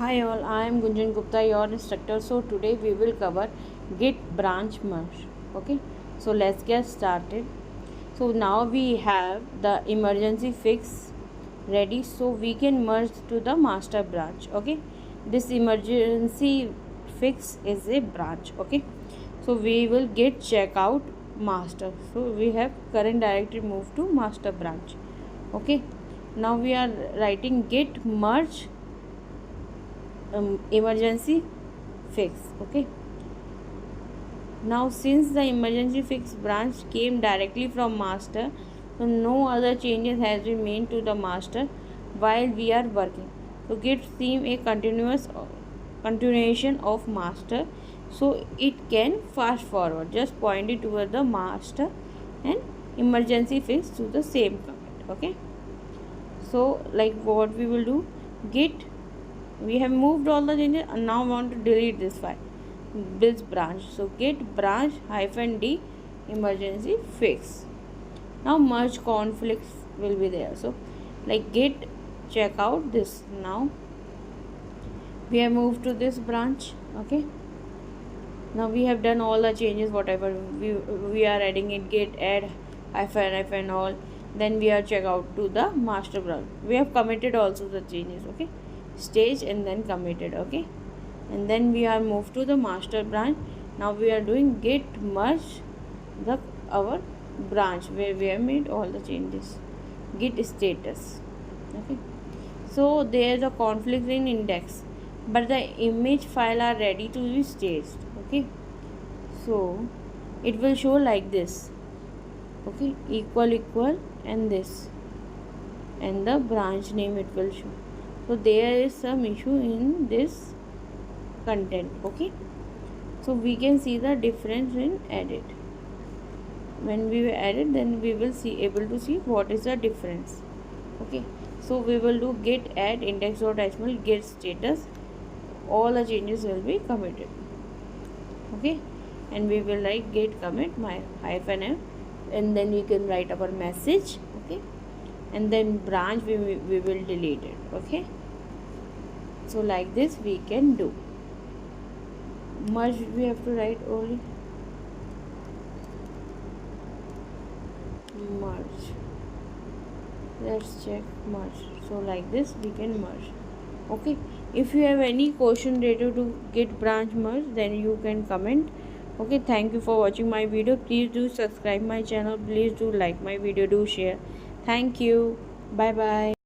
Hi all, I am Gunjan Gupta, your instructor. So today we will cover Git Branch Merge. Okay, so let's get started. So now we have the emergency fix ready, so we can merge to the master branch. Okay, this emergency fix is a branch. Okay, so we will get checkout master. So we have current directory moved to master branch. Okay, now we are writing git merge emergency fix. Okay, now since the emergency fix branch came directly from master, so no other changes has been made to the master while we are working. So git theme a continuation of master, so it can fast forward, just point it toward the master and emergency fix to the same commit. Okay, so like what we will do, git, we have moved all the changes and now want to delete this file, this branch. So git branch -d emergency fix. Now merge conflicts will be there. So like git check out this. Now we have moved to this branch. Okay, now we have done all the changes whatever we are adding it, git add -f all. Then we are check out to the master branch. We have committed also the changes. Okay, stage and then committed. Okay, and then we are moved to the master branch. Now we are doing git merge the our branch where we have made all the changes, git status. Okay, so there is a conflict in index, but the image file are ready to be staged. Okay, so it will show like this. Okay, equal and this, and the branch name it will show. So there is some issue in this content. Okay, so we can see the difference in edit. When we will edit, then we will see able to see what is the difference. Okay, so we will do git add index.html git status, all the changes will be committed. Okay, and we will write git commit my -m, and then we can write our message. Okay, and then branch we will delete it. Okay, so like this we can do. Merge we have to write only merge. Let's check merge. So like this we can merge. Okay, if you have any question related to git branch merge, then you can comment. Okay, thank you for watching my video. Please do subscribe my channel, please do like my video, do share. Thank you, bye bye.